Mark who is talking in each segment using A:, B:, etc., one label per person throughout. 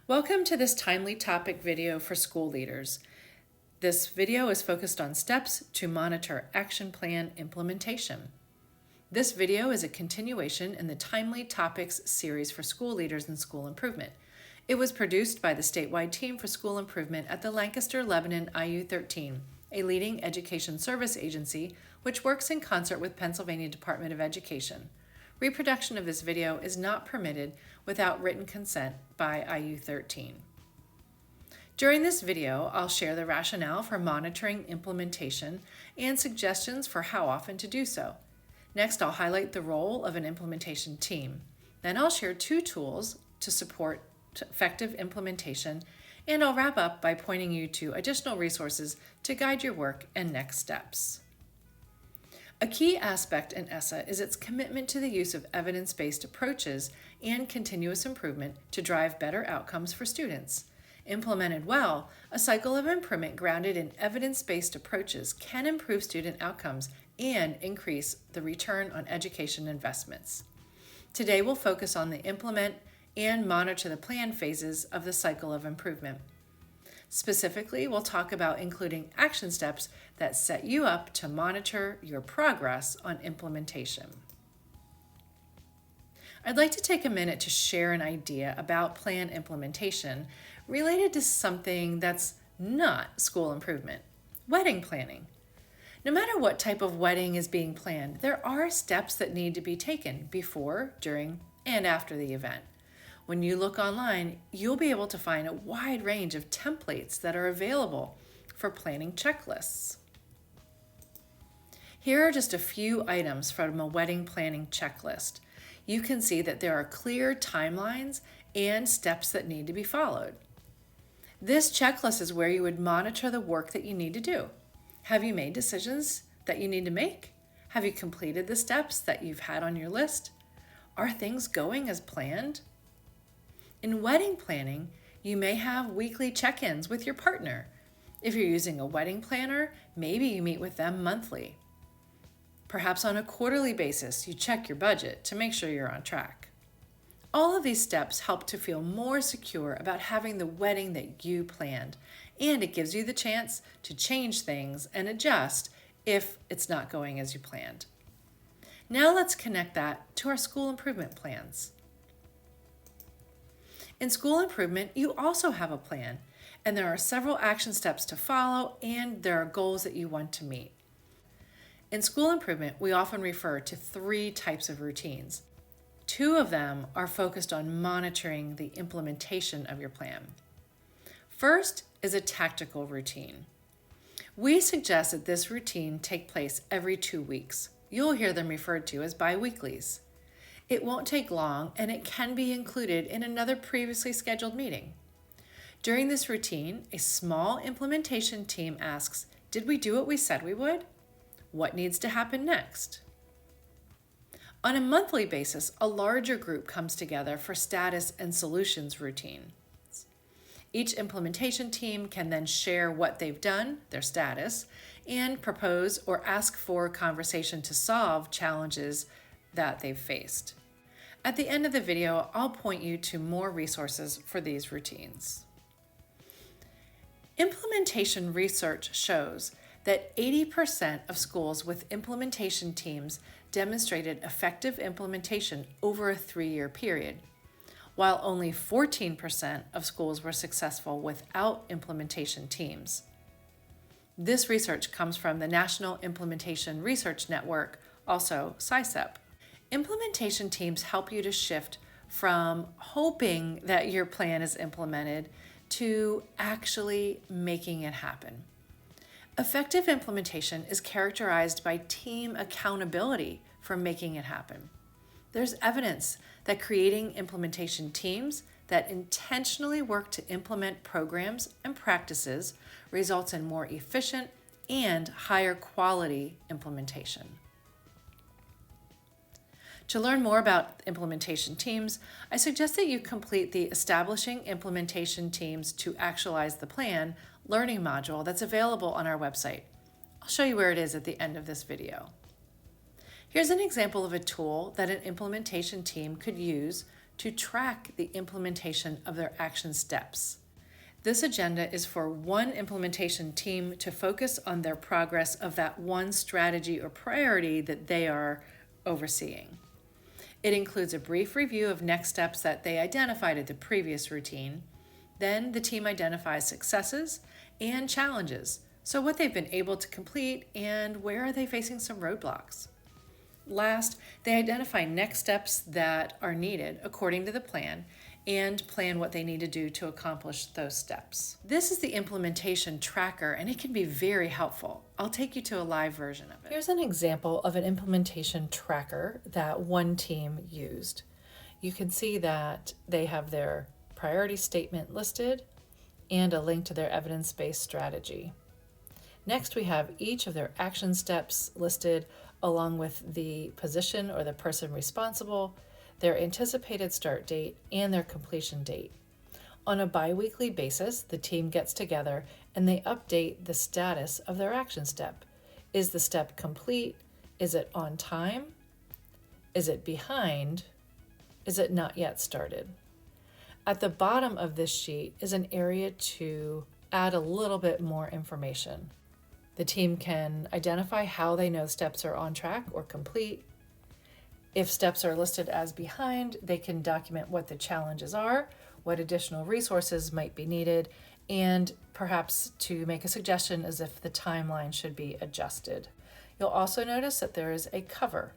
A: Welcome to this timely topic video for school leaders. This video is focused on steps to monitor action plan implementation. This video is a continuation in the Timely Topics series for school leaders and school improvement. It was produced by the statewide team for school improvement at the Lancaster Lebanon IU13, a leading education service agency which works in concert with Pennsylvania Department of Education. Reproduction of this video is not permitted without written consent by IU13. During this video, I'll share the rationale for monitoring implementation and suggestions for how often to do so. Next, I'll highlight the role of an implementation team. Then I'll share 2 tools to support effective implementation, and I'll wrap up by pointing you to additional resources to guide your work and next steps. A key aspect in ESSA is its commitment to the use of evidence-based approaches and continuous improvement to drive better outcomes for students. Implemented well, a cycle of improvement grounded in evidence-based approaches can improve student outcomes and increase the return on education investments. Today we'll focus on the implement and monitor the plan phases of the cycle of improvement. Specifically, we'll talk about including action steps that set you up to monitor your progress on implementation. I'd like to take a minute to share an idea about plan implementation related to something that's not school improvement: wedding planning. No matter what type of wedding is being planned, there are steps that need to be taken before, during, and after the event. When you look online, you'll be able to find a wide range of templates that are available for planning checklists. Here are just a few items from a wedding planning checklist. You can see that there are clear timelines and steps that need to be followed. This checklist is where you would monitor the work that you need to do. Have you made decisions that you need to make? Have you completed the steps that you've had on your list? Are things going as planned? In wedding planning, you may have weekly check-ins with your partner. If you're using a wedding planner, maybe you meet with them monthly. Perhaps on a quarterly basis, you check your budget to make sure you're on track. All of these steps help to feel more secure about having the wedding that you planned, and it gives you the chance to change things and adjust if it's not going as you planned. Now let's connect that to our school improvement plans. In school improvement, you also have a plan, and there are several action steps to follow, and there are goals that you want to meet. In school improvement, we often refer to 3 types of routines. 2 of them are focused on monitoring the implementation of your plan. First is a tactical routine. We suggest that this routine take place every 2 weeks. You'll hear them referred to as bi-weeklies. It won't take long, and it can be included in another previously scheduled meeting. During this routine, a small implementation team asks, "Did we do what we said we would? What needs to happen next?" On a monthly basis, a larger group comes together for status and solutions routines. Each implementation team can then share what they've done, their status, and propose or ask for conversation to solve challenges that they've faced. At the end of the video, I'll point you to more resources for these routines. Implementation research shows that 80% of schools with implementation teams demonstrated effective implementation over a 3-year period, while only 14% of schools were successful without implementation teams. This research comes from the National Implementation Research Network, also SICEP. Implementation teams help you to shift from hoping that your plan is implemented to actually making it happen. Effective implementation is characterized by team accountability for making it happen. There's evidence that creating implementation teams that intentionally work to implement programs and practices results in more efficient and higher quality implementation. To learn more about implementation teams, I suggest that you complete the Establishing Implementation Teams to Actualize the Plan learning module that's available on our website. I'll show you where it is at the end of this video. Here's an example of a tool that an implementation team could use to track the implementation of their action steps. This agenda is for one implementation team to focus on their progress of that one strategy or priority that they are overseeing. It includes a brief review of next steps that they identified at the previous routine. Then the team identifies successes and challenges, so what they've been able to complete and where are they facing some roadblocks. Last, they identify next steps that are needed according to the plan and plan what they need to do to accomplish those steps. This is the implementation tracker, and it can be very helpful. I'll take you to a live version of it. Here's an example of an implementation tracker that one team used. You can see that they have their priority statement listed and a link to their evidence-based strategy. Next, we have each of their action steps listed along with the position or the person responsible, their anticipated start date, and their completion date. On a bi-weekly basis, the team gets together and they update the status of their action step. Is the step complete? Is it on time? Is it behind? Is it not yet started? At the bottom of this sheet is an area to add a little bit more information. The team can identify how they know steps are on track or complete. If steps are listed as behind, they can document what the challenges are, what additional resources might be needed, and perhaps to make a suggestion as if the timeline should be adjusted. You'll also notice that there is a cover.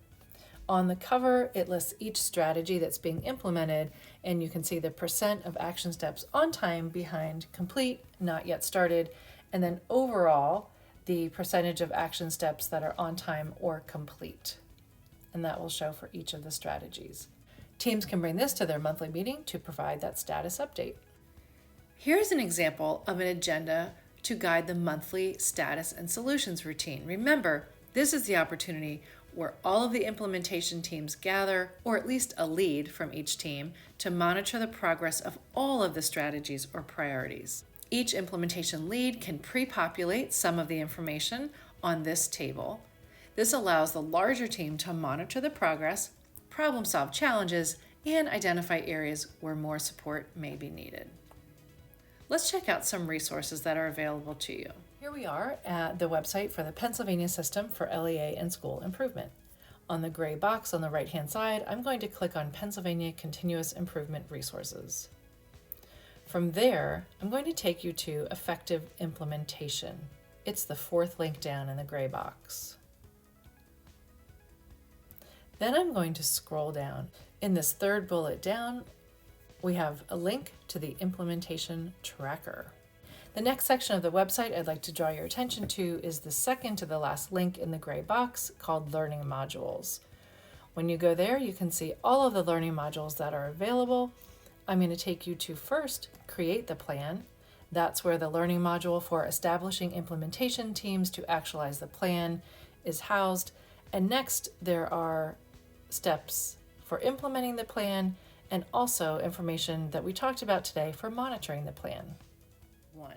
A: On the cover, it lists each strategy that's being implemented, and you can see the percent of action steps on time, behind, complete, not yet started, and then overall, the percentage of action steps that are on time or complete. And that will show for each of the strategies. Teams can bring this to their monthly meeting to provide that status update. Here's an example of an agenda to guide the monthly status and solutions routine. Remember, this is the opportunity where all of the implementation teams gather, or at least a lead from each team, to monitor the progress of all of the strategies or priorities. Each implementation lead can pre-populate some of the information on this table. This allows the larger team to monitor the progress, problem-solve challenges, and identify areas where more support may be needed. Let's check out some resources that are available to you. Here we are at the website for the Pennsylvania System for LEA and School Improvement. On the gray box on the right-hand side, I'm going to click on Pennsylvania Continuous Improvement Resources. From there, I'm going to take you to Effective Implementation. It's the fourth link down in the gray box. Then I'm going to scroll down. In this third bullet down, we have a link to the implementation tracker. The next section of the website I'd like to draw your attention to is the second to the last link in the gray box called Learning Modules. When you go there, you can see all of the learning modules that are available. I'm going to take you to first, Create the Plan. That's where the learning module for establishing implementation teams to actualize the plan is housed. And next, there are steps for implementing the plan and also information that we talked about today for monitoring the plan. 1.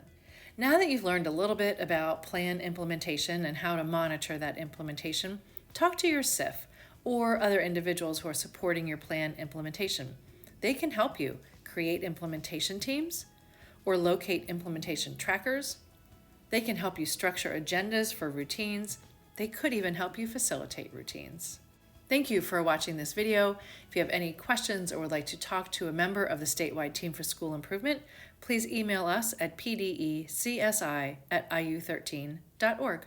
A: Now that you've learned a little bit about plan implementation and how to monitor that implementation, talk to your SIF or other individuals who are supporting your plan implementation. They can help you create implementation teams or locate implementation trackers. They can help you structure agendas for routines. They could even help you facilitate routines. Thank you for watching this video. If you have any questions or would like to talk to a member of the statewide team for school improvement, please email us at pdecsi@iu13.org.